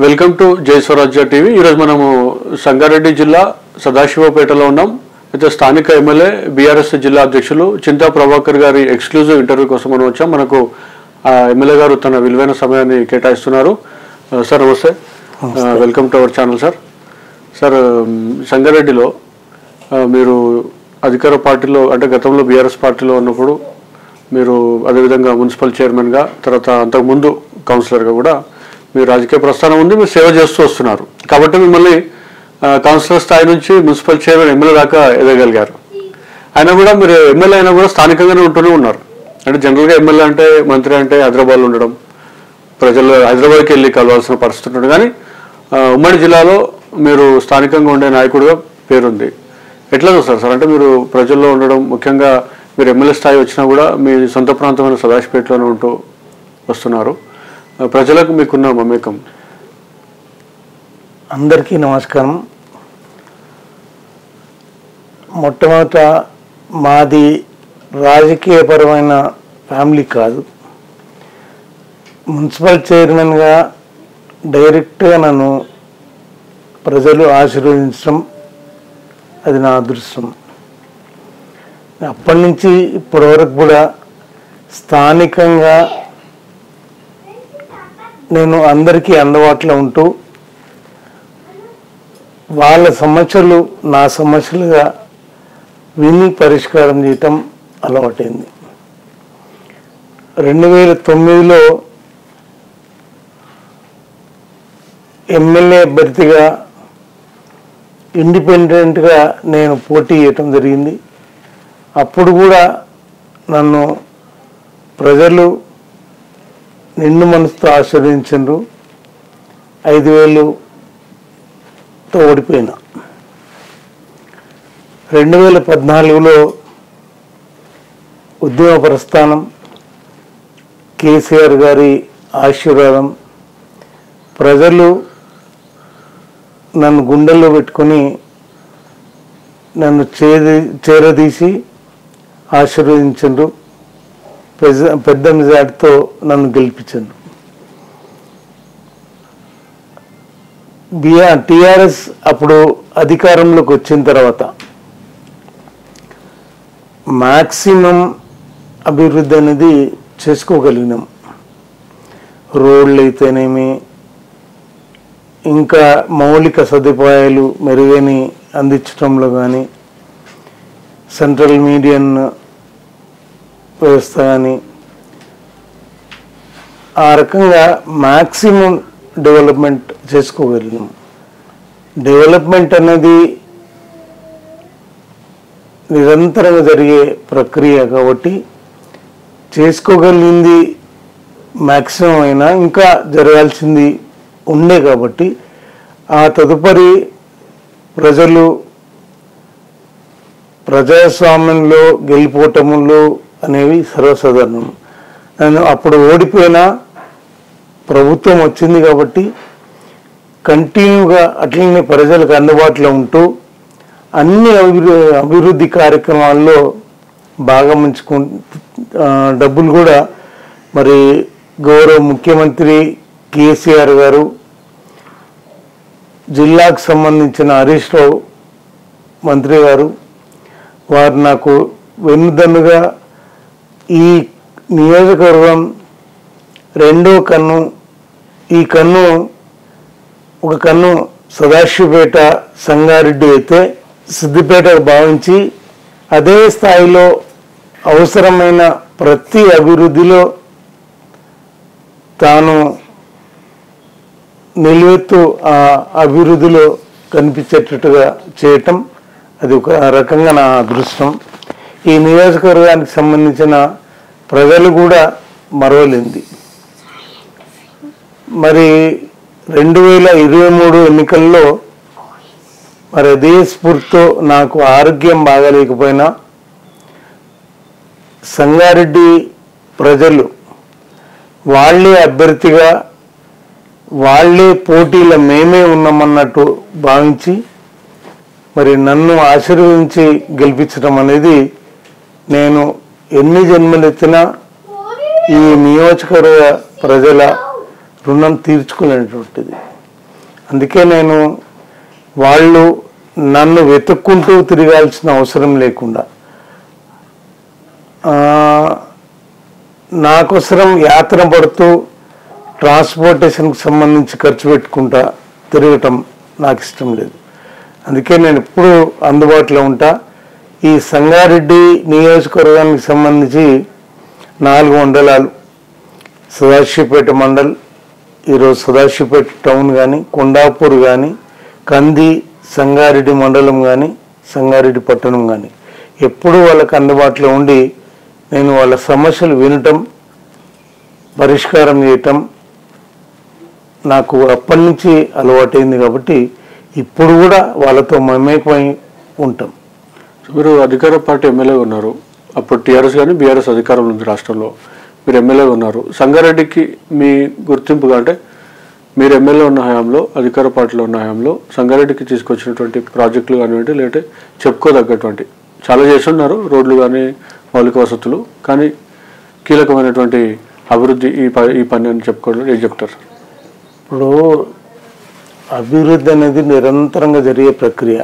Welcome to జై స్వరాజ్య TV. ఈరోజు మనము సంగారెడ్డి జిల్లా సదాశివపేటలో ఉన్నాం. అయితే స్థానిక ఎమ్మెల్యే బీఆర్ఎస్ జిల్లా అధ్యక్షులు చింతా ప్రభాకర్ గారి ఎక్స్క్లూజివ్ ఇంటర్వ్యూ కోసం మనం వచ్చాం. మనకు ఎమ్మెల్యే గారు తన విలువైన సమయాన్ని కేటాయిస్తున్నారు. సార్ నమస్తే, welcome to our channel. Sir సంగారెడ్డిలో మీరు అధికార పార్టీలో అంటే గతంలో బీఆర్ఎస్ పార్టీలో ఉన్నప్పుడు మీరు అదేవిధంగా మున్సిపల్ చైర్మన్గా, తర్వాత అంతకుముందు కౌన్సిలర్గా కూడా మీ రాజకీయ ప్రస్థానం ఉంది, మీరు సేవ చేస్తూ వస్తున్నారు. కాబట్టి మిమ్మల్ని కౌన్సిలర్ స్థాయి నుంచి మున్సిపల్ చైర్మన్ ఎమ్మెల్యే దాకా ఎదగలిగారు. అయినా కూడా మీరు ఎమ్మెల్యే అయినా కూడా స్థానికంగానే ఉంటూనే ఉన్నారు. అంటే జనరల్గా ఎమ్మెల్యే అంటే మంత్రి అంటే హైదరాబాద్లో ఉండడం, ప్రజలు హైదరాబాద్కి వెళ్ళి కలవాల్సిన పరిస్థితి ఉంటుంది. కానీ ఉమ్మడి జిల్లాలో మీరు స్థానికంగా ఉండే నాయకుడిగా పేరుంది. ఎట్లా చూస్తారు సార్? అంటే మీరు ప్రజల్లో ఉండడం, ముఖ్యంగా మీరు ఎమ్మెల్యే స్థాయి వచ్చినా కూడా మీ సొంత ప్రాంతమైన సదాశివపేటలోనే ఉంటూ వస్తున్నారు. ప్రజలకు మీకున్న మమేకం. అందరికీ నమస్కారం. మొట్టమొదట మాది రాజకీయపరమైన ఫ్యామిలీ కాదు. మున్సిపల్ చైర్మన్గా డైరెక్ట్గా నన్ను ప్రజలు ఆశీర్వదించడం అది నా అదృష్టం. అప్పటి నుంచి ఇప్పటి వరకు కూడా స్థానికంగా నేను అందరికీ అందుబాటులో ఉంటూ వాళ్ళ సమస్యలు నా సమస్యలుగా విని పరిష్కారం చేయటం అలవాటైంది. 2009లో ఎమ్మెల్యే అభ్యర్థిగా ఇండిపెండెంట్గా నేను పోటీ చేయటం జరిగింది. అప్పుడు కూడా నన్ను ప్రజలు నిండు మనసుతో ఆశీర్వదించారు. 5,000తో ఓడిపోయినా. 2014లో ఉద్యమ ప్రస్థానం, కేసీఆర్ గారి ఆశీర్వాదం, ప్రజలు నన్ను గుండెల్లో పెట్టుకొని నన్ను చేరదీసి ఆశీర్వదించారు. పెద్ద మెజార్టీతో నన్ను గెలిపించారు. టీఆర్ఎస్ అప్పుడు అధికారంలోకి వచ్చిన తర్వాత మ్యాక్సిమం అభివృద్ధి అనేది చేసుకోగలిగినాం. రోడ్లు అయితేనేమి, ఇంకా మౌలిక సదుపాయాలు మెరుగైన అందించడంలో కానీ, సెంట్రల్ మీడియన్ వ్యవస్థ కానీ, ఆ రకంగా మ్యాక్సిమం డెవలప్మెంట్ చేసుకోగలిగినాం. డెవలప్మెంట్ అనేది నిరంతరంగా జరిగే ప్రక్రియ కాబట్టి చేసుకోగలిగింది మ్యాక్సిమం అయినా ఇంకా జరగాల్సింది ఉండే కాబట్టి ఆ తదుపరి ప్రజలు ప్రజాస్వామ్యంలో గెలిపోవటములు అనేవి సర్వసాధారణం. నేను అప్పుడు ఓడిపోయినా ప్రభుత్వం వచ్చింది కాబట్టి కంటిన్యూగా అట్లనే ప్రజలకు అందుబాటులో ఉంటూ అన్ని అభివృద్ధి కార్యక్రమాల్లో భాగమించుకు డబ్బులు కూడా మరి గౌరవ ముఖ్యమంత్రి కేసీఆర్ గారు, జిల్లాకు సంబంధించిన హరీష్ రావు మంత్రి గారు, వారు నాకు వెన్నుదన్నుగా ఈ నియోజకవర్గం రెండో కన్ను, ఈ కన్ను ఒక కన్ను సదాశివపేట సంగారెడ్డి అయితే సిద్దిపేటకు భావించి అదే స్థాయిలో అవసరమైన ప్రతి అభివృద్ధిలో తాను నిలువెత్తు ఆ అభివృద్ధిలో కనిపించేటట్టుగా చేయటం అది ఒక రకంగా నా అదృష్టం. ఈ నియోజకవర్గానికి సంబంధించిన ప్రజలు కూడా మరవలేంది. మరి 2023 ఎన్నికల్లో మరి అదే స్ఫూర్తితో నాకు ఆరోగ్యం బాగాలేకపోయినా సంగారెడ్డి ప్రజలు వాళ్ళే అభ్యర్థిగా, వాళ్ళే పోటీలో మేమే ఉన్నామన్నట్టు భావించి మరి నన్ను ఆశీర్వదించి గెలిపించడం అనేది నేను ఎన్ని జన్మలెత్తినా ఈ నియోజకవర్గ ప్రజల రుణం తీర్చుకునేటువంటిది. అందుకే నేను వాళ్ళు నన్ను వెతుక్కుంటూ తిరగాల్సిన అవసరం లేకుండా నాకోసరం యాత్ర పడుతూ ట్రాన్స్పోర్టేషన్కి సంబంధించి ఖర్చు పెట్టుకుంటా తిరగటం నాకు ఇష్టం లేదు. అందుకే నేను ఎప్పుడూ అందుబాటులో ఉంటా. ఈ సంగారెడ్డి నియోజకవర్గానికి సంబంధించి 4 మండలాలు, సదాశివపేట మండల్, ఈరోజు సదాశివపేట టౌన్ కానీ, కొండాపూర్ కానీ, కంది, సంగారెడ్డి మండలం కానీ, సంగారెడ్డి పట్టణం కానీ ఎప్పుడూ వాళ్ళకి అందుబాటులో ఉండి నేను వాళ్ళ సమస్యలు వినటం, పరిష్కారం చేయటం నాకు అప్పటి నుంచి అలవాటైంది. కాబట్టి ఇప్పుడు కూడా వాళ్ళతో మమేకమై ఉంటాం. మీరు అధికార పార్టీ ఎమ్మెల్యే ఉన్నారు, అప్పుడు టీఆర్ఎస్ కానీ బీఆర్ఎస్ అధికారంలో ఉంది రాష్ట్రంలో, మీరు ఎమ్మెల్యే ఉన్నారు. సంగారెడ్డికి మీ గుర్తింపుగా అంటే మీరు ఎమ్మెల్యే ఉన్న హయాంలో, అధికార పార్టీలో ఉన్న హయాంలో సంగారెడ్డికి తీసుకొచ్చినటువంటి ప్రాజెక్టులు కానివ్వండి, లేదంటే చెప్పుకోదగ్గటువంటి చాలా చేస్తున్నారు, రోడ్లు కానీ మౌలిక వసతులు, కానీ కీలకమైనటువంటి అభివృద్ధి ఈ పని అని చెప్పుకోవడం ఏం చెప్తారు? ఇప్పుడు అభివృద్ధి అనేది నిరంతరంగా జరిగే ప్రక్రియ.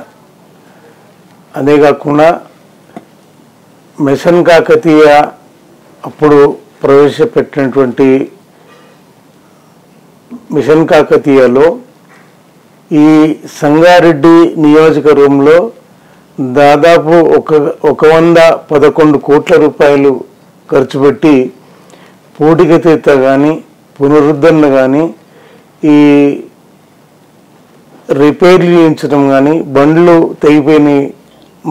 అదే కాకుండా మిషన్ కాకతీయ అప్పుడు ప్రవేశపెట్టినటువంటి మిషన్ కాకతీయలో ఈ సంగారెడ్డి నియోజకవర్గంలో దాదాపు 111 కోట్ల రూపాయలు ఖర్చు పెట్టి పూడికతీత కానీ, పునరుద్ధరణ కానీ, ఈ రిపేర్లు చేయించడం కానీ, బండ్లు తెగిపోయిన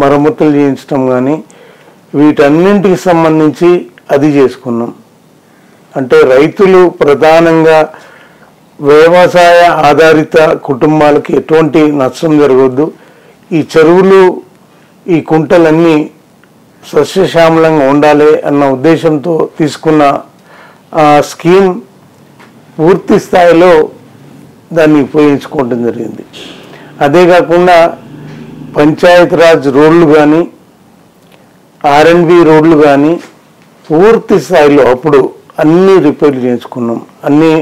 మరమ్మతులు చేయించడం కానీ, వీటన్నింటికి సంబంధించి అది చేసుకున్నాం. అంటే రైతులు ప్రధానంగా వ్యవసాయ ఆధారిత కుటుంబాలకి ఎటువంటి నష్టం జరగవద్దు, ఈ చెరువులు ఈ కుంటలన్నీ సస్యశ్యామలంగా ఉండాలి అన్న ఉద్దేశంతో తీసుకున్న ఆ స్కీమ్ పూర్తి స్థాయిలో దాన్ని ఉపయోగించుకోవడం జరిగింది. అదే కాకుండా పంచాయతీరాజ్ రోడ్లు కానీ, ఆర్ఎండ్బి రోడ్లు కానీ పూర్తి స్థాయిలో అప్పుడు అన్నీ రిపేర్లు చేయించుకున్నాం. అన్నీ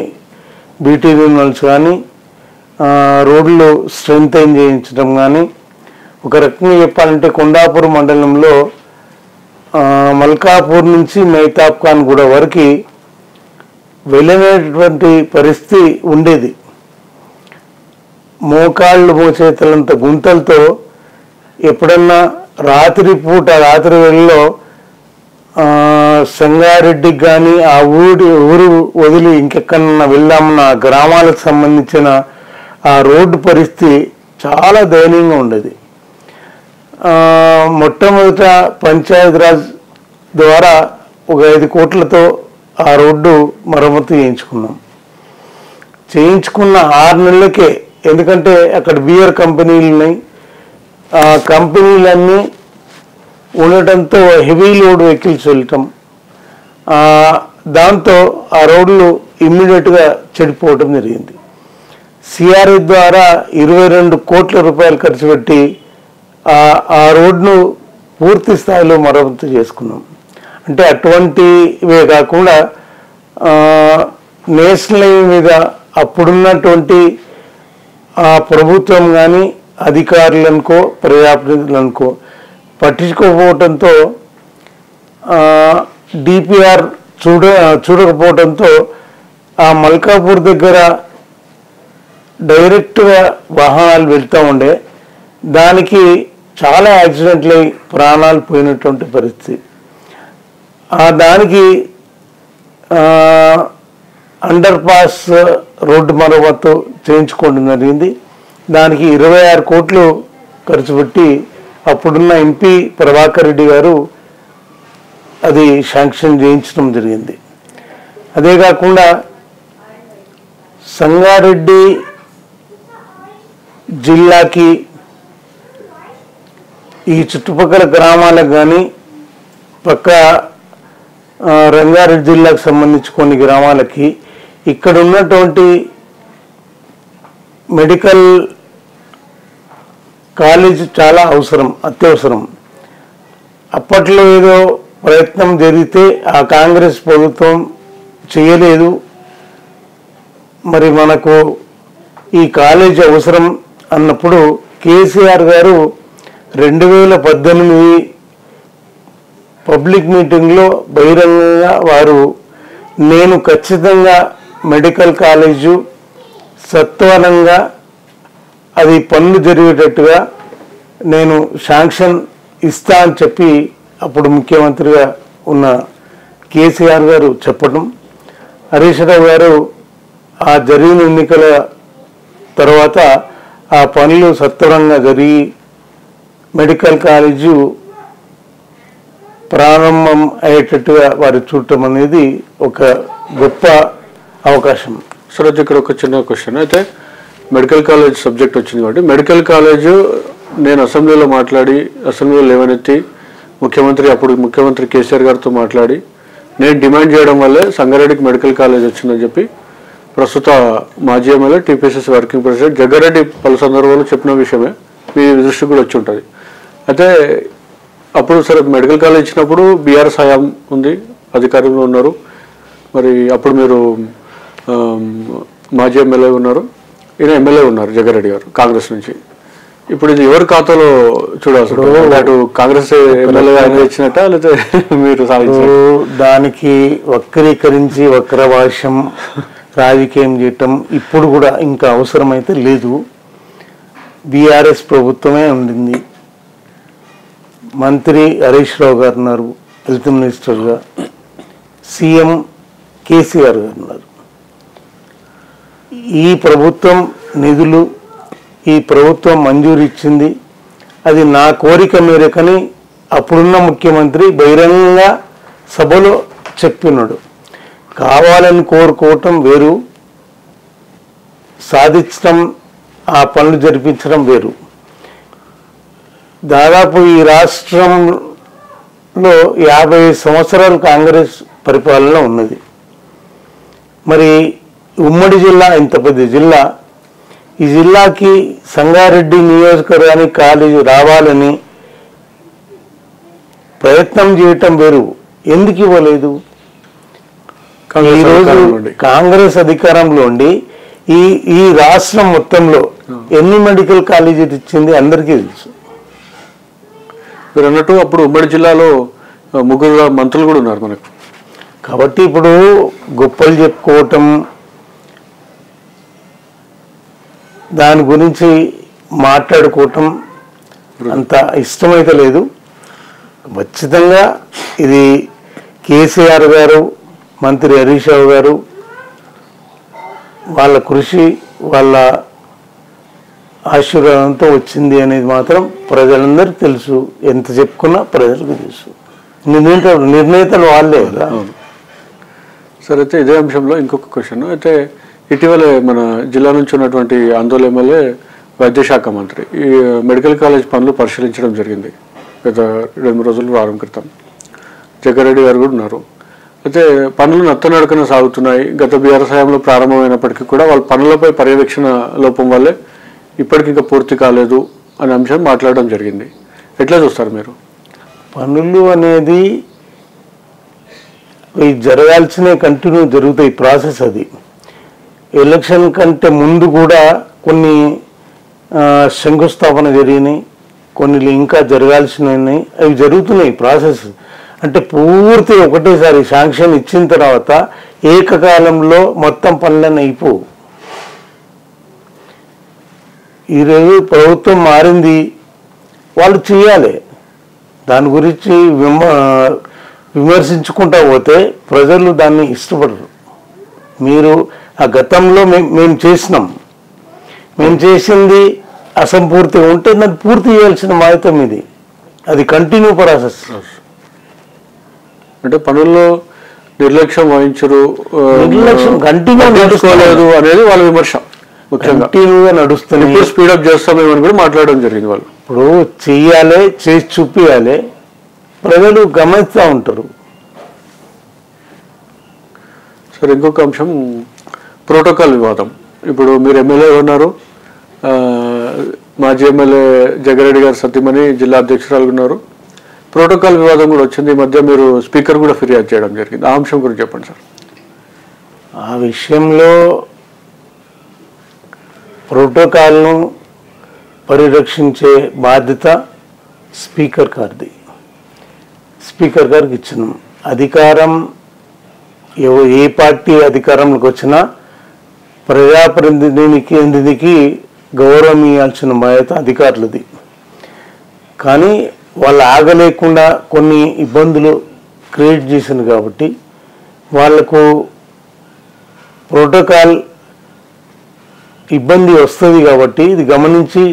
బీటీ రిన్యూవల్స్ కానీ, రోడ్లు స్ట్రెంగ్తైన్ చేయించడం కానీ. ఒక రకంగా చెప్పాలంటే కొండాపూర్ మండలంలో మల్కాపూర్ నుంచి మైతాబ్ ఖాన్ కూడా వరకు వెళ్ళినటువంటి పరిస్థితి ఉండేది. మోకాళ్ళు మోచేతలంత గుంతలతో ఎప్పుడన్నా రాత్రి వేళలో సంగారెడ్డికి కానీ ఆ ఊరు వదిలి ఇంకెక్కడన్నా వెళ్దామన్న గ్రామాలకు సంబంధించిన ఆ రోడ్డు పరిస్థితి చాలా దయనీయంగా ఉండేది. మొట్టమొదట పంచాయతీరాజ్ ద్వారా ఒక 5 కోట్లతో ఆ రోడ్డు మరమ్మతు చేయించుకున్న 6 నెలలకే, ఎందుకంటే అక్కడ బియర్ కంపెనీలు ఉన్నాయి, ఆ కంపెనీలన్నీ ఉండటంతో హెవీ లోడ్ వెహికల్స్ వెళ్ళటం, దాంతో ఆ రోడ్లు ఇమ్మీడియట్గా చెడిపోవటం జరిగింది. సిఆర్ఐ ద్వారా 22 కోట్ల రూపాయలు ఖర్చు పెట్టి ఆ రోడ్ను పూర్తి స్థాయిలో మరమ్మతు చేసుకున్నాం. అంటే అటువంటివే కాకుండా నేషనల్ హైవే మీద అప్పుడున్నటువంటి ప్రభుత్వం కానీ అధికారులనుకో ప్రజాప్రతినిధులనుకో పట్టించుకోకపోవడంతో, డిపిఆర్ చూడకపోవడంతో ఆ మల్కాపూర్ దగ్గర డైరెక్ట్గా వాహనాలు వెళ్తూ ఉండే, దానికి చాలా యాక్సిడెంట్లు అయి ప్రాణాలు పోయినటువంటి పరిస్థితి. దానికి అండర్ పాస్ రోడ్డు మరమ్మతు చేయించుకోవడం జరిగింది. దానికి 26 కోట్లు ఖర్చు పెట్టి అప్పుడున్న ఎంపీ ప్రభాకర్ రెడ్డి గారు అది శాంక్షన్ చేయించడం జరిగింది. అదే కాకుండా సంగారెడ్డి జిల్లాకి ఈ చుట్టుపక్కల గ్రామాలకు కానీ, పక్క రంగారెడ్డి జిల్లాకు సంబంధించి కొన్ని గ్రామాలకి ఇక్కడ ఉన్నటువంటి మెడికల్ కాలేజ్ చాలా అత్యవసరం. అప్పట్లో ఏదో ప్రయత్నం జరిగితే ఆ కాంగ్రెస్ ప్రభుత్వం చేయలేదు. మరి మనకు ఈ కాలేజ్ అవసరం అన్నప్పుడు కేసీఆర్ గారు 2018 పబ్లిక్ మీటింగ్లో బహిరంగంగా వారు నేను ఖచ్చితంగా మెడికల్ కాలేజు సత్వరంగా అది పనులు జరిగేటట్టుగా నేను శాంక్షన్ ఇస్తా అని చెప్పి అప్పుడు ముఖ్యమంత్రిగా ఉన్న కేసీఆర్ గారు చెప్పడం, హరీష్ రావు గారు ఆ జరిగిన ఎన్నికల తర్వాత ఆ పనులు సత్వరంగా జరిగి మెడికల్ కాలేజు ప్రారంభం అయ్యేటట్టుగా వారు చూడటం అనేది ఒక గొప్ప అవకాశం. సరే, ఇక్కడ ఒక చిన్న క్వశ్చన్. అయితే మెడికల్ కాలేజ్ సబ్జెక్ట్ వచ్చింది కాబట్టి మెడికల్ కాలేజ్ నేను అసెంబ్లీలో మాట్లాడి అసెంబ్లీలో లేవనెత్తి అప్పుడు ముఖ్యమంత్రి కేసీఆర్ గారితో మాట్లాడి నేను డిమాండ్ చేయడం వల్లే సంగారెడ్డికి మెడికల్ కాలేజ్ వచ్చిందని చెప్పి ప్రస్తుత మాజీ MLA TPCC working president Jaggareddy పలు సందర్భాల్లో చెప్పిన విషయమే మీ దృష్టికి కూడా వచ్చి ఉంటుంది. అయితే అప్పుడు సరే మెడికల్ కాలేజ్ ఇచ్చినప్పుడు బీఆర్ఎస్ హయాం ఉంది, అధికారంలో ఉన్నారు. మరి అప్పుడు మీరు మాజీ ఎమ్మెల్యే ఉన్నారు, ఈయన ఎమ్మెల్యే ఉన్నారు జగ్గారెడ్డి గారు కాంగ్రెస్ నుంచి. ఇప్పుడు ఇది ఎవరి ఖాతాలో చూడాల్సి అటు కాంగ్రెస్ ఎమ్మెల్యే ఆయన ఇచ్చినట్ట లేకపోతే మీరు సాధించారు? దానికి వక్రీకరించి వక్రభాష్యం రాజకీయం చేయటం ఇప్పుడు కూడా ఇంకా అవసరమైతే లేదు. బీఆర్ఎస్ ప్రభుత్వమే ఉండింది, మంత్రి హరీష్ రావు గారు ఉన్నారు హెల్త్ మినిస్టర్గా, సీఎం కేసీఆర్ గారు ఉన్నారు. ఈ ప్రభుత్వం నిధులు ఈ ప్రభుత్వం మంజూరు ఇచ్చింది, అది నా కోరిక మేరకని అప్పుడున్న ముఖ్యమంత్రి బహిరంగంగా సభలో చెప్పినాడు. కావాలని కోరుకోవటం వేరు, సాధించడం ఆ పనులు జరిపించడం వేరు. దాదాపు ఈ రాష్ట్రంలో 50 సంవత్సరాలు కాంగ్రెస్ పరిపాలన ఉన్నది. మరి ఉమ్మడి జిల్లా ఇంత పెద్ద జిల్లా, ఈ జిల్లాకి సంగారెడ్డి నియోజకవర్గానికి కాలేజీ రావాలని ప్రయత్నం చేయటం వేరు. ఎందుకు ఇవ్వలేదు? ఈరోజు కాంగ్రెస్ అధికారంలో ఉండి ఈ రాష్ట్రం మొత్తంలో ఎన్ని మెడికల్ కాలేజీలు ఇచ్చింది అందరికీ తెలుసు. మీరు అన్నట్టు అప్పుడు ఉమ్మడి జిల్లాలో 3 మంత్రులు కూడా ఉన్నారు మనకు. కాబట్టి ఇప్పుడు గొప్పలు చెప్పుకోవటం, దాని గురించి మాట్లాడుకోవటం అంత ఇష్టమైతే లేదు. ఖచ్చితంగా ఇది కేసీఆర్ గారు, మంత్రి హరీష్ రావు గారు వాళ్ళ కృషి, వాళ్ళ ఆశీర్వాదంతో వచ్చింది అనేది మాత్రం ప్రజలందరికీ తెలుసు. ఎంత చెప్పుకున్నా ప్రజలకు తెలుసు. నిర్ణేతలు వాళ్ళే కదా. సరే, అయితే ఇదే అంశంలో ఇంకొక క్వశ్చన్. అయితే ఇటీవలే మన జిల్లా నుంచి ఉన్నటువంటి ఆందోళన ఎమ్మెల్యే వైద్యశాఖ మంత్రి ఈ మెడికల్ కాలేజ్ పనులు పరిశీలించడం జరిగింది గత 2 రోజుల వారం క్రితం. జగ్గారెడ్డి గారు కూడా ఉన్నారు. అయితే పనులు నత్తనడకన సాగుతున్నాయి. గత బీఆర్ఎస్ హయాంలో ప్రారంభమైనప్పటికీ కూడా వాళ్ళ పనులపై పర్యవేక్షణ లోపం వల్లే ఇప్పటికింకా పూర్తి కాలేదు అనే అంశం మాట్లాడడం జరిగింది. ఎట్లా చూస్తారు మీరు? పనులు అనేది జరగాల్సిన కంటిన్యూ జరుగుతాయి ప్రాసెస్. అది ఎలక్షన్ కంటే ముందు కూడా కొన్ని శంకుస్థాపన జరిగినాయి, కొన్ని ఇంకా జరగాల్సినవి అవి జరుగుతున్నాయి ప్రాసెస్. అంటే పూర్తి ఒకటేసారి శాంక్షన్ ఇచ్చిన తర్వాత ఏకకాలంలో మొత్తం పనులన్నీ అయిపోవు. ఈరోజు ప్రభుత్వం మారింది, వాళ్ళు చేయాలి. దాని గురించి విమర్శించుకుంటా పోతే ప్రజలు దాన్ని ఇష్టపడరు. మీరు ఆ గతంలో మేము చేసింది అసంపూర్తిగా ఉంటే దాన్ని పూర్తి చేయాల్సిన బాధ్యత ఇది. అది కంటిన్యూ ప్రాసెస్. అంటే పనుల్లో నిర్లక్ష్యం వహించరు, నిర్లక్ష్యం కంటిన్యూ నడుచుకోలేదు అనేది వాళ్ళ విమర్శ. కంటిన్యూగా నడుస్తుంది. స్పీడప్ చేస్తామేమని కూడా మాట్లాడడం జరిగింది. వాళ్ళు ఇప్పుడు చెయ్యాలి, చేసి చూపించాలి, ప్రజలు గమనిస్తూ ఉంటారు. సరే, ఇంకొక అంశం ప్రోటోకాల్ వివాదం. ఇప్పుడు మీరు ఎమ్మెల్యే ఉన్నారు, మాజీ ఎమ్మెల్యే జగ్గారెడ్డి గారు సతీమణి జిల్లా అధ్యక్షురాలు ఉన్నారు. ప్రోటోకాల్ వివాదం కూడా వచ్చింది. ఈ మధ్య మీరు స్పీకర్ కూడా ఫిర్యాదు చేయడం జరిగింది. ఆ అంశం గురించి చెప్పండి సార్. ఆ విషయంలో ప్రోటోకాల్ను పరిరక్షించే బాధ్యత స్పీకర్ గారిది. స్పీకర్ గారికి ఇచ్చినాం. అధికారం ఏ పార్టీ అధికారంలోకి వచ్చినా ప్రజాప్రతినిధికి గౌరవం ఇవ్వాల్సిన బాధ్యత అధికారులది. కానీ వాళ్ళు ఆగలేకుండా కొన్ని ఇబ్బందులు క్రియేట్ చేసింది కాబట్టి వాళ్లకు ప్రోటోకాల్ ఇబ్బంది వస్తుంది కాబట్టి ఇది గమనించి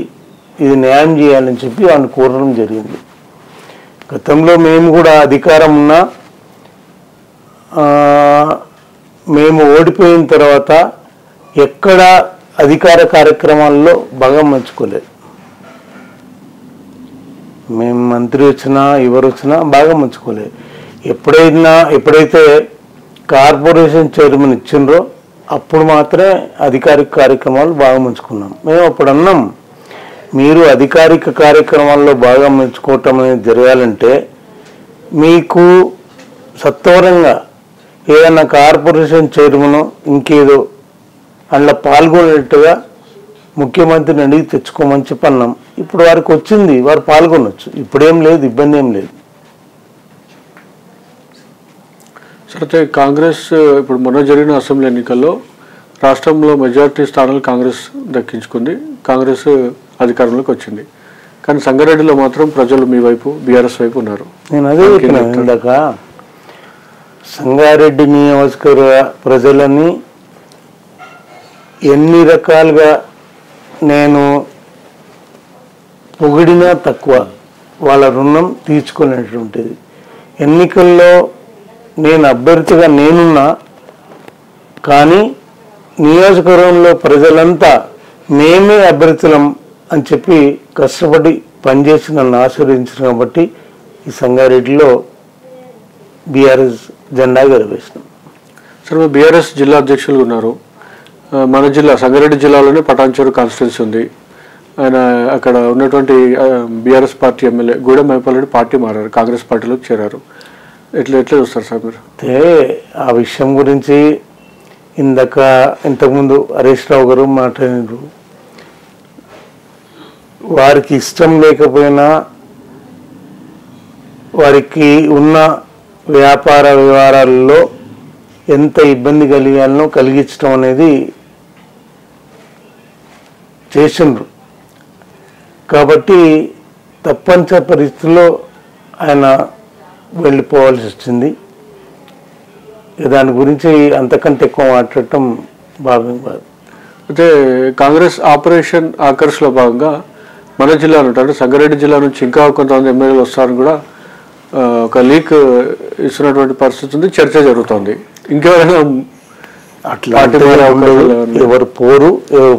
ఇది న్యాయం చేయాలని చెప్పి ఆయన కోరడం జరిగింది. గతంలో మేము కూడా అధికారం ఉన్నా మేము ఓడిపోయిన తర్వాత ఎక్కడ అధికార కార్యక్రమాల్లో భాగం పంచుకోలేదు. మేము మంత్రి వచ్చినా ఎవరు వచ్చినా భాగం పంచుకోలేదు. ఎప్పుడైతే కార్పొరేషన్ చైర్మన్ ఇచ్చిండ్రో అప్పుడు మాత్రమే అధికారిక కార్యక్రమాలు భాగం పంచుకున్నాం. మేము అప్పుడు అన్నాం, మీరు అధికారిక కార్యక్రమాల్లో భాగం పంచుకోవటం అనేది జరగాలంటే మీకు సత్వరంగా ఏదైనా కార్పొరేషన్ చైర్మన్ ఇంకేదో అందులో పాల్గొనేట్టుగా ముఖ్యమంత్రిని అడిగి తెచ్చుకోమని చెప్పన్నాం. ఇప్పుడు వారికి వచ్చింది, వారు పాల్గొనవచ్చు. ఇప్పుడేం లేదు, ఇబ్బంది ఏం లేదు. సరే, కాంగ్రెస్ ఇప్పుడు మొన్న జరిగిన అసెంబ్లీ ఎన్నికల్లో రాష్ట్రంలో మెజారిటీ స్థానాలు కాంగ్రెస్ దక్కించుకుంది, కాంగ్రెస్ అధికారంలోకి వచ్చింది. కానీ సంగారెడ్డిలో మాత్రం ప్రజలు మీ వైపు, బీఆర్ఎస్ వైపు ఉన్నారు. నేను అదే చెప్పిన ఇందాక, సంగారెడ్డి నియోజకవర్గ ప్రజలని ఎన్ని రకాలుగా నేను పొగిడినా తక్కువ, వాళ్ళ రుణం తీర్చుకునేటువంటిది. ఎన్నికల్లో నేను అభ్యర్థిగా నేనున్నా, కానీ నియోజకవర్గంలో ప్రజలంతా మేమే అభ్యర్థులం అని చెప్పి కష్టపడి పనిచేసి నన్ను ఆశీర్వదించారు. కాబట్టి ఈ సంగారెడ్డిలో బీఆర్ఎస్ జెండా ఎగరవేసినాం. సరే, బీఆర్ఎస్ జిల్లా అధ్యక్షులు ఉన్నారు. మన జిల్లా సంగారెడ్డి జిల్లాలోనే పటాన్చెరు కాన్స్టిట్యున్సీ ఉంది. ఆయన అక్కడ ఉన్నటువంటి BRS party MLA Gudem Mypal party మారారు, కాంగ్రెస్ పార్టీలోకి చేరారు. ఎట్లా చూస్తారు సార్ మీరు? అయితే ఆ విషయం గురించి ఇంతకుముందు హరీష్ రావు గారు మాట్లాడారు. వారికి ఇష్టం లేకపోయినా వారికి ఉన్న వ్యాపార వ్యవహారాల్లో ఎంత ఇబ్బంది కలిగాలనో కలిగించడం అనేది చేసిండ్రు. కాబట్టి తప్పనిసరి పరిస్థితుల్లో ఆయన వెళ్ళిపోవాల్సి వచ్చింది. దాని గురించి అంతకంటే ఎక్కువ మాట్లాడటం భావ్యం కాదు. అయితే కాంగ్రెస్ ఆపరేషన్ ఆకర్ష్లో భాగంగా మన జిల్లా అంటే సంగారెడ్డి జిల్లా నుంచి ఇంకా కొంతమంది ఎమ్మెల్యేలు వస్తారని కూడా ఒక లీక్ ఇస్తున్నటువంటి పరిస్థితి ఉంది, చర్చ జరుగుతుంది. ఇంకెవరైనా అట్లా ఎవరు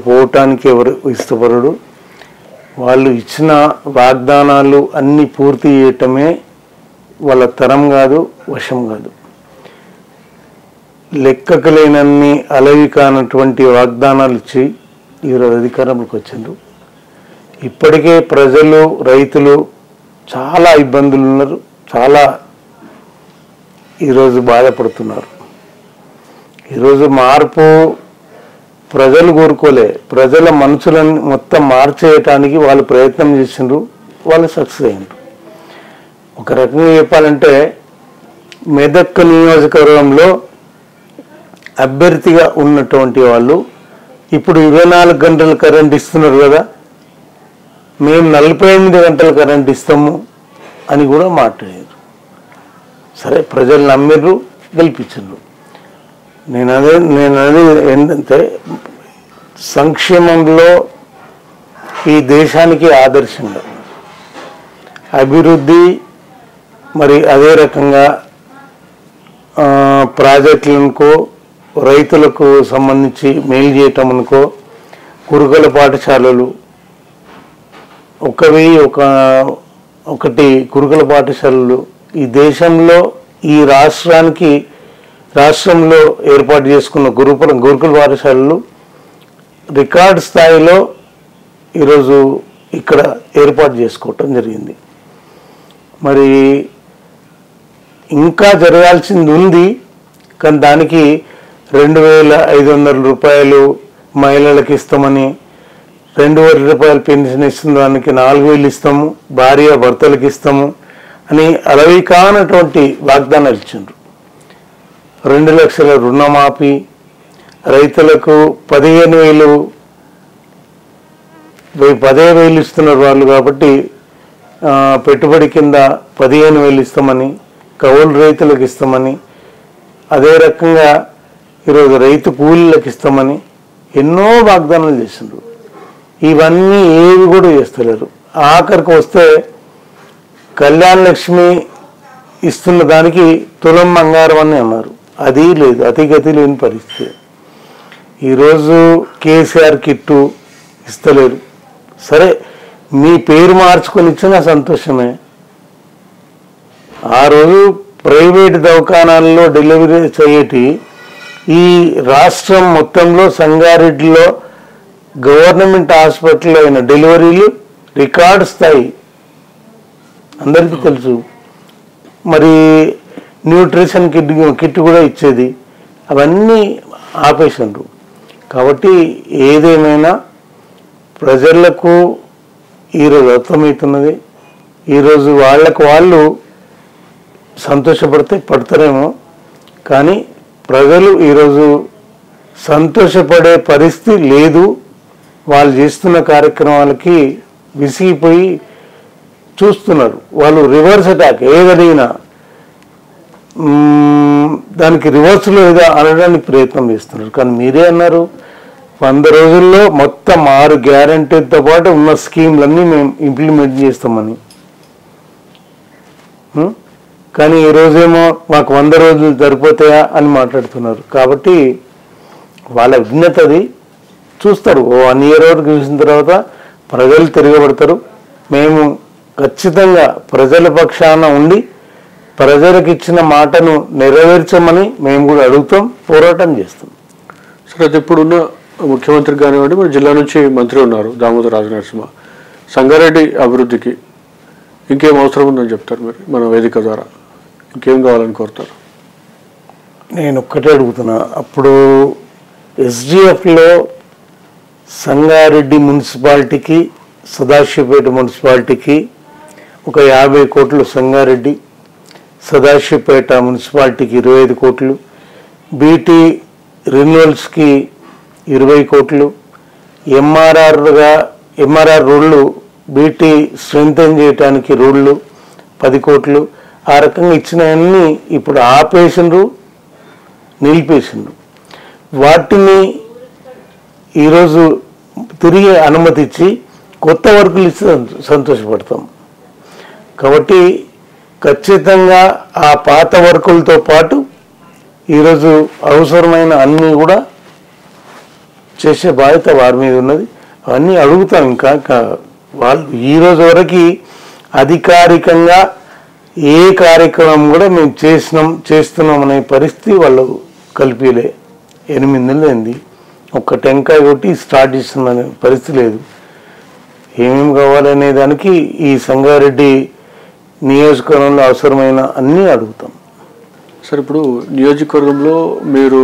పోవటానికి ఎవరు ఇష్టపడరు. వాళ్ళు ఇచ్చిన వాగ్దానాలు అన్ని పూర్తి చేయటమే వాళ్ళ తరం కాదు, వశం కాదు. లెక్కకు లేనన్ని అలవి కానటువంటి వాగ్దానాలు ఇచ్చి ఈరోజు అధికారంలోకి వచ్చిండ్రు. ఇప్పటికే ప్రజలు, రైతులు చాలా ఇబ్బందులు ఉన్నారు, చాలా ఈరోజు బాధపడుతున్నారు. ఈరోజు మార్పు ప్రజలు కోరుకోలే, ప్రజల మనసులను మొత్తం మార్చేయటానికి వాళ్ళు ప్రయత్నం చేసిండ్రు, వాళ్ళు సక్సెస్ అయ్యిండ్రు. ఒక రకంగా చెప్పాలంటే మెదక్ నియోజకవర్గంలో అభ్యర్థిగా ఉన్నటువంటి వాళ్ళు ఇప్పుడు 24 గంటలు కరెంట్ ఇస్తున్నారు కదా, మేము 48 గంటలు కరెంట్ ఇస్తాము అని కూడా మాట్లాడారు. సరే, ప్రజలు నమ్మిర్రు, గెలిపించారు. నేను అనేది ఏంటంటే సంక్షేమంలో ఈ దేశానికి ఆదర్శంగా అభివృద్ధి, మరి అదే రకంగా ప్రాజెక్టులనుకో రైతులకు సంబంధించి మేలు చేయటం అనుకో, గురుకుల పాఠశాలలు ఒకటి గురుకుల పాఠశాలలు ఈ దేశంలో ఈ రాష్ట్రంలో ఏర్పాటు చేసుకున్న గురుకుల పాఠశాలలు రికార్డు స్థాయిలో ఈరోజు ఇక్కడ ఏర్పాటు చేసుకోవటం జరిగింది. మరి ఇంకా జరగాల్సింది ఉంది, కానీ దానికి 2,500 రూపాయలు మహిళలకు ఇస్తామని, 2,000 రూపాయలు పెన్షన్ ఇస్తున్న దానికి 4,000 ఇస్తాము, భార్య భర్తలకు ఇస్తాము అని అలవి కానటువంటి వాగ్దానాలు ఇచ్చిండ్రు. 2 లక్షల రుణమాఫీ, రైతులకు 15,000 ఇస్తున్నారు వాళ్ళు కాబట్టి పెట్టుబడి కింద 15,000 ఇస్తామని, కౌలు రైతులకు ఇస్తామని, అదే రకంగా ఈరోజు రైతు కూలీలకు ఇస్తామని ఎన్నో వాగ్దానాలు చేసిండ్రు. ఇవన్నీ ఏవి కూడా చేస్తలేరు. ఆఖరికి వస్తే కళ్యాణ లక్ష్మి ఇస్తున్న దానికి తులం బంగారం అని అన్నారు. అది లేదు, అతిగతి లేని పరిస్థితి. ఈరోజు కేసీఆర్ కిట్టు ఇస్తలేరు. సరే, మీ పేరు మార్చుకొని ఇచ్చినా సంతోషమే. ఆ రోజు ప్రైవేట్ దవాఖానాల్లో డెలివరీ చేయటి ఈ రాష్ట్రం మొత్తంలో సంగారెడ్డిలో గవర్నమెంట్ హాస్పిటల్లో అయిన డెలివరీలు రికార్డు స్థాయి, అందరికీ తెలుసు. మరి న్యూట్రిషన్ కిట్ కూడా ఇచ్చేది, అవన్నీ ఆపేసిండ్రు. కాబట్టి ఏదేమైనా ప్రజలకు ఈరోజు అర్థమవుతున్నది. ఈరోజు వాళ్ళకు వాళ్ళు పడతారేమో, కానీ ప్రజలు ఈరోజు సంతోషపడే పరిస్థితి లేదు. వాళ్ళు చేస్తున్న కార్యక్రమాలకి విసిగిపోయి చూస్తున్నారు. వాళ్ళు రివర్స్ అటాక్ ఏదైనా దానికి రివర్స్లో ఏదో అనడానికి ప్రయత్నం చేస్తున్నారు. కానీ మీరే అన్నారు 100 రోజుల్లో మొత్తం 6 గ్యారంటీలతో పాటు ఉన్న స్కీమ్లన్నీ మేము ఇంప్లిమెంట్ చేస్తామని. కానీ ఈరోజేమో మాకు 100 రోజులు సరిపోతాయా అని మాట్లాడుతున్నారు. కాబట్టి వాళ్ళ విజ్ఞతది చూస్తారు. 1 year వరకు చూసిన తర్వాత ప్రజలు తిరగబడతారు. మేము ఖచ్చితంగా ప్రజల పక్షాన ఉండి ప్రజలకు ఇచ్చిన మాటను నెరవేర్చమని మేము కూడా అడుగుతాం, పోరాటం చేస్తాం. సరే, అది ఇప్పుడున్న ముఖ్యమంత్రి కానివ్వండి, మన జిల్లా నుంచి మంత్రి ఉన్నారు దామోదర్ రాజనరసింహ, సంగారెడ్డి అభివృద్ధికి ఇంకేం అవసరం ఉందని చెప్తారు మీరు మన వేదిక ద్వారా? ఇంకేం కావాలని కోరుతారు? నేను ఒక్కటే అడుగుతున్నా. అప్పుడు ఎస్డిఎఫ్లో సంగారెడ్డి మున్సిపాలిటీకి, సదాశివపేట మున్సిపాలిటీకి ఒక 50 కోట్లు, సంగారెడ్డి సదాశివపేట మున్సిపాలిటీకి 25 కోట్లు, బీటీ రెన్యువల్స్కి 20 కోట్లు, ఎంఆర్ఆర్ రోడ్లు బీటీ స్ట్రెంథెన్ చేయడానికి రోడ్లు 10 కోట్లు. ఆ రకంగా ఇచ్చినవన్నీ ఇప్పుడు ఆపేసిండ్రు, నిలిపేసిండ్రు. వాటిని ఈరోజు తిరిగి అనుమతి ఇచ్చి కొత్త వర్కులు ఇచ్చి సంతోషపడతాం. కాబట్టి ఖచ్చితంగా ఆ పాత వర్కులతో పాటు ఈరోజు అవసరమైన అన్నీ కూడా చేసే బాధ్యత వారి మీద ఉన్నది. అవన్నీ అడుగుతాం. ఇంకా వాళ్ళు ఈరోజు వరకు అధికారికంగా ఏ కార్యక్రమం కూడా మేము చేస్తున్నాం అనే పరిస్థితి వాళ్ళు కల్పిలే. 8 నెలలు అయింది, ఒక్క టెంకాయ కొట్టి స్టార్ట్ చేస్తున్న పరిస్థితి లేదు. ఏమేమి కావాలనే దానికి ఈ సంగారెడ్డి నియోజకవర్గంలో అవసరమైన అన్నీ అడుగుతాం. సార్, ఇప్పుడు నియోజకవర్గంలో మీరు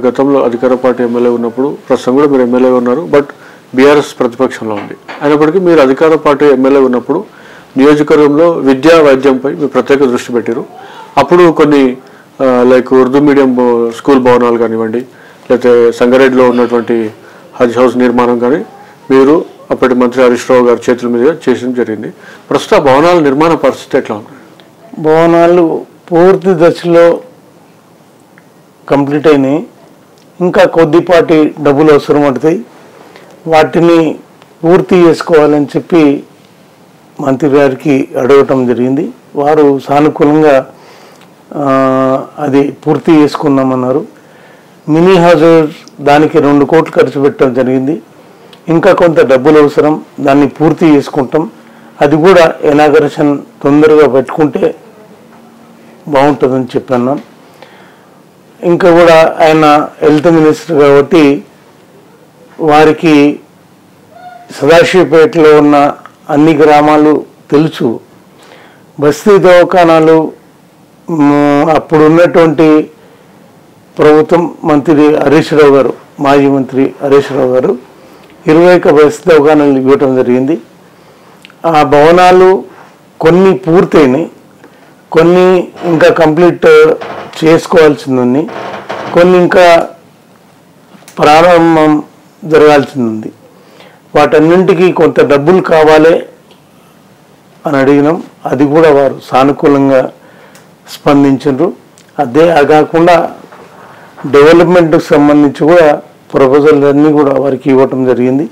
గతంలో అధికార పార్టీ ఎమ్మెల్యే ఉన్నప్పుడు, ప్రస్తుతం కూడా మీరు ఎమ్మెల్యే ఉన్నారు, బట్ బీఆర్ఎస్ ప్రతిపక్షంలో ఉంది. అయినప్పటికీ మీరు అధికార పార్టీ ఎమ్మెల్యే ఉన్నప్పుడు నియోజకవర్గంలో విద్యా వైద్యంపై మీరు ప్రత్యేక దృష్టి పెట్టారు. అప్పుడు కొన్ని లైక్ ఉర్దూ మీడియం స్కూల్ భవనాలు కానివ్వండి, లేకపోతే సంగారెడ్డిలో ఉన్నటువంటి హజ్ హౌస్ నిర్మాణం కానీ మీరు అప్పటి మంత్రి హరీష్ రావు గారి చేతుల మీదుగా చేయడం జరిగింది. ప్రస్తుత భవనాల నిర్మాణ పరిస్థితి ఎట్లా ఉంది? భవనాలు పూర్తి దశలో కంప్లీట్ అయినాయి. ఇంకా కొద్దిపాటి డబ్బులు అవసరం పడతాయి. వాటిని పూర్తి చేసుకోవాలని చెప్పి మంత్రి గారికి అడగటం జరిగింది. వారు సానుకూలంగా అది పూర్తి చేసుకున్నామన్నారు. మినీ హౌస్ దానికి 2 కోట్లు ఖర్చు పెట్టడం జరిగింది. ఇంకా కొంత డబ్బులు అవసరం, దాన్ని పూర్తి చేసుకుంటాం. అది కూడా ఇనాగరేషన్ తొందరగా పెట్టుకుంటే బాగుంటుందని చెప్పాను. ఇంకా కూడా ఆయన హెల్త్ మినిస్టర్ కాబట్టి వారికి సదాశివపేటలో ఉన్న అన్ని గ్రామాలు తెలుసు. బస్తీ దవాఖానాలు అప్పుడు ఉన్నటువంటి ప్రభుత్వం మంత్రి హరీష్ రావు గారు, మాజీ మంత్రి హరీష్ రావు గారు 21 వసతి దవాఖానాలు ఇవ్వటం జరిగింది. ఆ భవనాలు కొన్ని పూర్తయినాయి, కొన్ని ఇంకా కంప్లీట్ చేసుకోవాల్సింది ఉంది, కొన్ని ఇంకా ప్రారంభం జరగాల్సింది ఉంది. వాటన్నింటికి కొంత డబ్బులు కావాలి అని అడిగినాం. అది కూడా వారు సానుకూలంగా స్పందించారు. అదే కాకుండా డెవలప్మెంట్కి సంబంధించి కూడా ప్రపోజల్ అన్నీ కూడా వారికి ఇవ్వటం జరిగింది.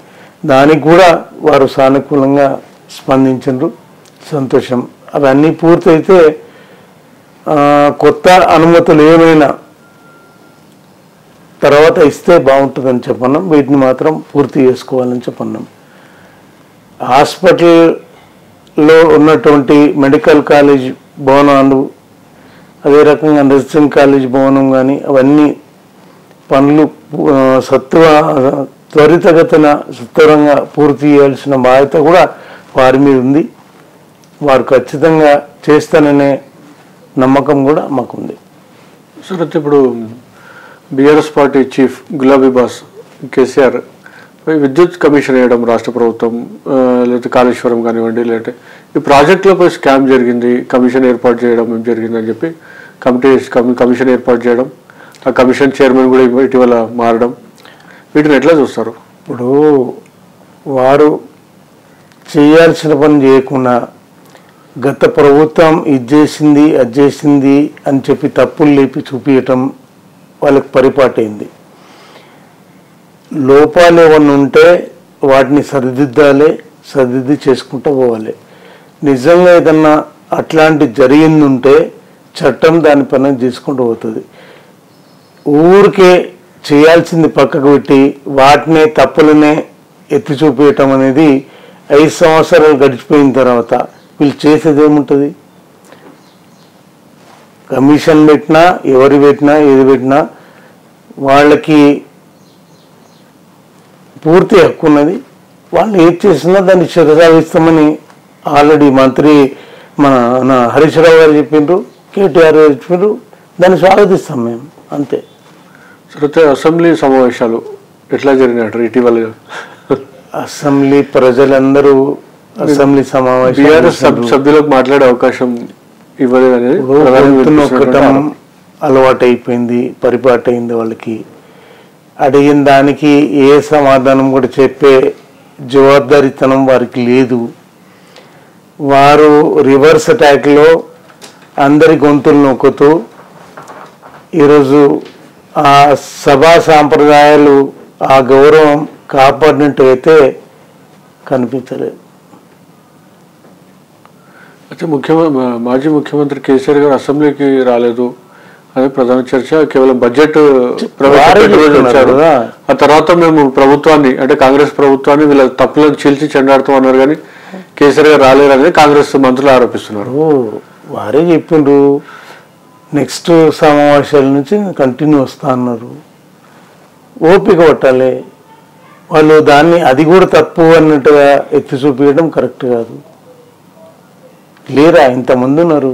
దానికి కూడా వారు సానుకూలంగా స్పందించారు. సంతోషం. అవన్నీ పూర్తయితే కొత్త అనుమతులు ఏమైనా తర్వాత ఇస్తే బాగుంటుందని చెప్పన్నాం. వీటిని మాత్రం పూర్తి చేసుకోవాలని చెప్పన్నాం. హాస్పిటల్లో ఉన్నటువంటి మెడికల్ కాలేజ్ భవనాలు, అదే రకంగా నర్సింగ్ కాలేజ్ భవనం కానీ అవన్నీ పనులు త్వరితగతిన సత్వరంగా పూర్తి చేయాల్సిన బాధ్యత కూడా వారి మీద ఉంది. వారు ఖచ్చితంగా చేస్తాననే నమ్మకం కూడా మాకుంది. సార్, అయితే ఇప్పుడు బీఆర్ఎస్ పార్టీ చీఫ్ గులాబీ బాస్ కేసీఆర్ విద్యుత్ కమిషన్ వేయడం రాష్ట్ర ప్రభుత్వం, లేకపోతే కాళేశ్వరం కానివ్వండి, లేదంటే ఈ ప్రాజెక్టులపై స్కామ్ జరిగింది, కమిషన్ ఏర్పాటు చేయడం ఏం జరిగిందని చెప్పి కమిషన్ ఏర్పాటు చేయడం, ఆ కమిషన్ చైర్మన్ కూడా ఇటీవల మారడం, వీటిని ఎట్లా చూస్తారు? ఇప్పుడు వారు చేయాల్సిన పని చేయకుండా గత ప్రభుత్వం ఇది చేసింది అది చేసింది అని చెప్పి తప్పులు లేపి చూపించటం వాళ్ళకి పరిపాటైంది. లోపాలు ఏమన్నా ఉంటే వాటిని సరిదిద్దాలి, సరిదిద్ది చేసుకుంటూ పోవాలి. నిజంగా ఏదన్నా అట్లాంటి జరిగిందంటే చట్టం దాని పని చేసుకుంటూ పోతుంది. ఊరికే చేయాల్సింది పక్కకు పెట్టి వాటినే తప్పులనే ఎత్తి చూపించటం అనేది 5 సంవత్సరాలు గడిచిపోయిన తర్వాత వీళ్ళు చేసేది ఏముంటుంది? కమిషన్ పెట్టినా, ఎవరు పెట్టినా, ఏది పెట్టినా వాళ్ళకి పూర్తి హక్కు ఉన్నది. వాళ్ళు ఏది చేసినా దాన్ని శిరసాగిస్తామని ఆల్రెడీ మంత్రి మన హరీష్ రావు గారు చెప్పిండ్రు, కేటీఆర్ గారు చెప్పిండ్రు. దాన్ని స్వాగతిస్తాం మేము, అంతే. సరే, అసెంబ్లీ సమావేశాలు ఎట్లా జరిగినట్టు ఇటీవల? అసెంబ్లీ ప్రజలందరూ అసెంబ్లీ సమావేశాలు సభ్యులకు మాట్లాడే అవకాశం ఇవ్వలేదు అనేది అలవాటు అయిపోయింది, పరిపాటైంది. వాళ్ళకి అడిగిన దానికి ఏ సమాధానం కూడా చెప్పే జవాబాదారీతనం వారికి లేదు. వారు రివర్స్ అటాక్లో అందరి గొంతులు నొక్కుతూ ఈరోజు ఆ సభా సాంప్రదాయాలు, ఆ గౌరవం కాపాడినట్టు అయితే కనిపించలేదు. అయితే మాజీ ముఖ్యమంత్రి కేసీఆర్ గారు అసెంబ్లీకి రాలేదు, అదే ప్రధాన చర్చ. కేవలం బడ్జెట్ ప్రవేశపెట్టారు. ఆ తర్వాత మేము ప్రభుత్వాన్ని, అంటే కాంగ్రెస్ ప్రభుత్వాన్ని వీళ్ళ తప్పులను చీల్చి చెండాడుతాం అన్నారు, కానీ కేసీఆర్ గారు రాలేరనేది కాంగ్రెస్ మంత్రులు ఆరోపిస్తున్నారు. వారే చెప్పిండ్రు నెక్స్ట్ సమావేశాల నుంచి కంటిన్యూ వస్తా అన్నారు. ఓపిక పట్టాలి. వాళ్ళు దాన్ని అది కూడా తప్పు అన్నట్టుగా ఎత్తి చూపించడం కరెక్ట్ కాదు. లేరా, ఇంతమంది ఉన్నారు.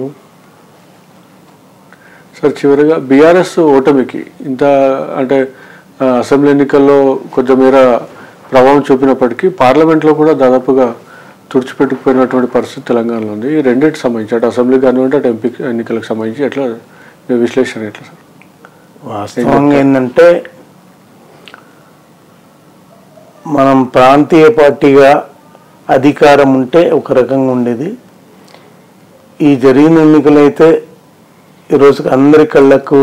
సార్, చివరిగా బీఆర్ఎస్ ఓటమికి ఇంత, అంటే అసెంబ్లీ ఎన్నికల్లో కొంచెం మేర ప్రభావం చూపినప్పటికీ పార్లమెంట్లో కూడా దాదాపుగా తుడిచిపెట్టుకుపోయినటువంటి పరిస్థితి తెలంగాణలో ఉంది. ఈ రెండింటికి సంబంధించి అటు అసెంబ్లీ కానివ్వండి, అటు ఎంపీ ఎన్నికలకు సంబంధించి ఎట్లా విశ్లేషణ ఎట్లా సార్? వాస్తవంగా ఏంటంటే మనం ప్రాంతీయ పార్టీగా అధికారం ఉంటే ఒక రకంగా ఉండేది. ఈ జరిగిన ఎన్నికలైతే ఈరోజుకి అందరి కళ్ళకు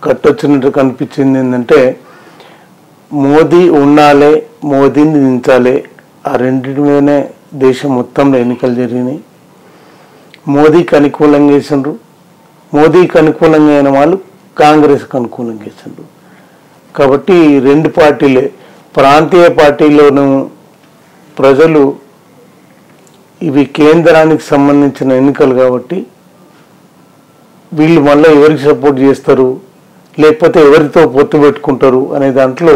కట్టొచ్చినట్టు కనిపించింది. ఏంటంటే మోదీ ఉండాలి, మోదీని దించాలి, ఆ రెండింటి మీదనే దేశం మొత్తంలో ఎన్నికలు జరిగినాయి. మోదీకి అనుకూలంగా వేసిండ్రు. మోదీకి అనుకూలంగా అయిన వాళ్ళు కాంగ్రెస్కి అనుకూలంగా వేసిండ్రు. కాబట్టి రెండు పార్టీలే, ప్రాంతీయ పార్టీలోనూ ప్రజలు ఇవి కేంద్రానికి సంబంధించిన ఎన్నికలు కాబట్టి వీళ్ళు మళ్ళీ ఎవరికి సపోర్ట్ చేస్తారు, లేకపోతే ఎవరితో పొత్తు పెట్టుకుంటారు అనే దాంట్లో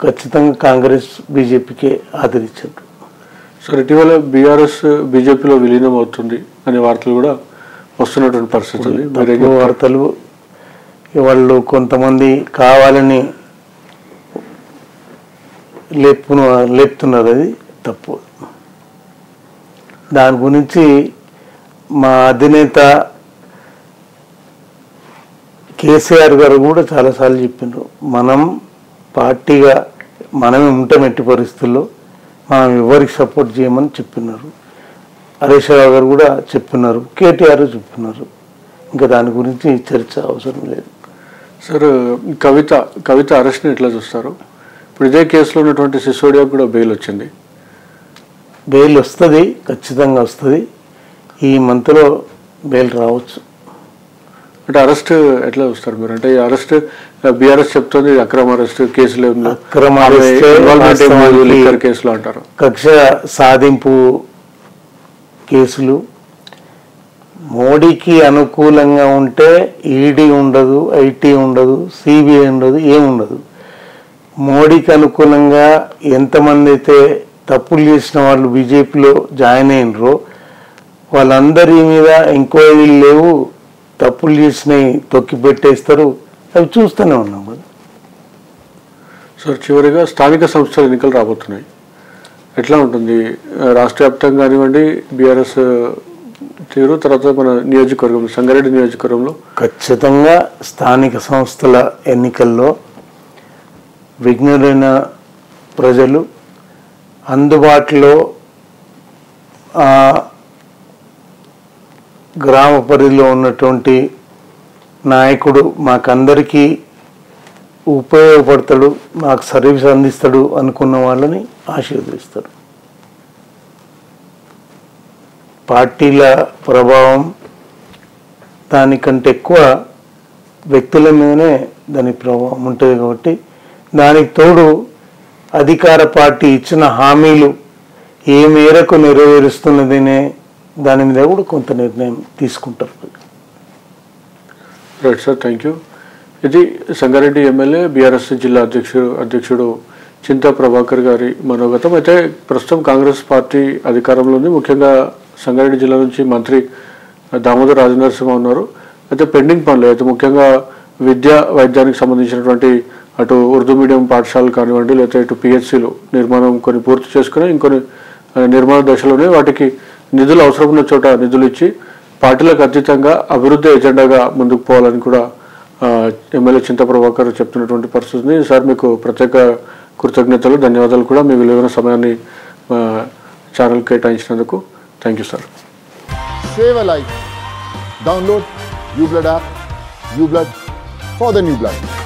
ఖచ్చితంగా కాంగ్రెస్ బీజేపీకే ఆదరించారు. సార్, ఇటీవల బీఆర్ఎస్ బీజేపీలో విలీనం అవుతుంది అనే వార్తలు కూడా వస్తున్నటువంటి పరిస్థితి. వార్తలు వాళ్ళు కొంతమంది కావాలని లేపుతున్నారు, అది తప్పు. దాని గురించి మా అధినేత కేసీఆర్ గారు కూడా చాలాసార్లు చెప్పినారు, మనం పార్టీగా మనమే ఉంటాం ఎట్టి పరిస్థితుల్లో, మనం ఎవరికి సపోర్ట్ చేయమని చెప్పినారు. హరీష్ రావు గారు కూడా చెప్పినారు, కేటీఆర్ చెప్పినారు. ఇంకా దాని గురించి చర్చ అవసరం లేదు. సార్, కవిత అరెస్ట్ని ఎట్లా చూస్తారు? ఇప్పుడు ఇదే కేసులో ఉన్నటువంటి సిసోడియాకు కూడా బెయిల్ వచ్చింది. బెయిల్ వస్తుంది, ఖచ్చితంగా వస్తుంది. ఈ మంత్లో బెయిల్ రావచ్చు. అంటే అరెస్ట్ ఎట్లా చూస్తారు మీరు? అంటే ఈ అరెస్ట్ బీఆర్ఎస్ చెప్తుంది అక్రమ అరెస్ట్, కేసులు కేసులు అంటారు. కక్ష సాధింపు కేసులు. మోడీకి అనుకూలంగా ఉంటే ఈడీ ఉండదు, ఐటీ ఉండదు, సిబిఐ ఉండదు, ఏముండదు. మోడీకి అనుకూలంగా ఎంతమంది అయితే తప్పులు చేసిన వాళ్ళు బీజేపీలో జాయిన్ అయినరో వాళ్ళందరి మీద ఎంక్వైరీలు లేవు, తప్పులు చేసినవి తొక్కి పెట్టేస్తారు. అవి చూస్తూనే ఉన్నాం కదా. సార్, చివరిగా స్థానిక సంస్థల ఎన్నికలు రాబోతున్నాయి, ఎట్లా ఉంటుంది? రాష్ట్ర వ్యాప్తంగా కానివ్వండి, బీఆర్ఎస్ తీరు, తర్వాత మన నియోజకవర్గంలో, సంగారెడ్డి నియోజకవర్గంలో ఖచ్చితంగా స్థానిక సంస్థల ఎన్నికల్లో విఘ్నులైన ప్రజలు అందుబాటులో గ్రామ పరిధిలో ఉన్నటువంటి నాయకుడు మాకందరికీ ఉపయోగపడతాడు, మాకు సర్వీస్ అందిస్తాడు అనుకున్న వాళ్ళని ఆశీర్వదిస్తాడు. పార్టీల ప్రభావం దానికంటే ఎక్కువ వ్యక్తుల మీదనే దాని ప్రభావం ఉంటుంది. కాబట్టి దానికి తోడు అధికార పార్టీ ఇచ్చిన హామీలు ఏ మేరకు నెరవేరుస్తున్నదనే దాని మీద కూడా కొంత నిర్ణయం తీసుకుంటారు. Right sir, thank you. ఇది సంగారెడ్డి ఎమ్మెల్యే బీఆర్ఎస్ జిల్లా అధ్యక్షుడు చింతా ప్రభాకర్ గారి మనోగతం. అయితే ప్రస్తుతం కాంగ్రెస్ పార్టీ అధికారంలో ఉంది. ముఖ్యంగా సంగారెడ్డి జిల్లా నుంచి మంత్రి దామోదర్ రాజనరసింహ ఉన్నారు. అయితే పెండింగ్ పనులు అయితే ముఖ్యంగా వైద్యానికి సంబంధించినటువంటి అటు ఉర్దూ మీడియం పాఠశాలలు కానివ్వండి, లేకపోతే ఇటు పిహెచ్సిలు నిర్మాణం కొన్ని పూర్తి చేసుకుని ఇంకొన్ని నిర్మాణ దశలోనే వాటికి నిధులు అవసరం ఉన్న చోట నిధులు ఇచ్చి పార్టీలకు అతీతంగా అభివృద్ధి ఎజెండాగా ముందుకు పోవాలని కూడా ఎమ్మెల్యే చింతా ప్రభాకర్ చెప్తున్నటువంటి పరిస్థితిని. సార్, మీకు ప్రత్యేక కృతజ్ఞతలు, ధన్యవాదాలు కూడా మీ విలువైన సమయాన్ని ఛానల్ కేటాయించినందుకు. Thank you sir. Save a life. Download uBlood app. uBlood for the new blood.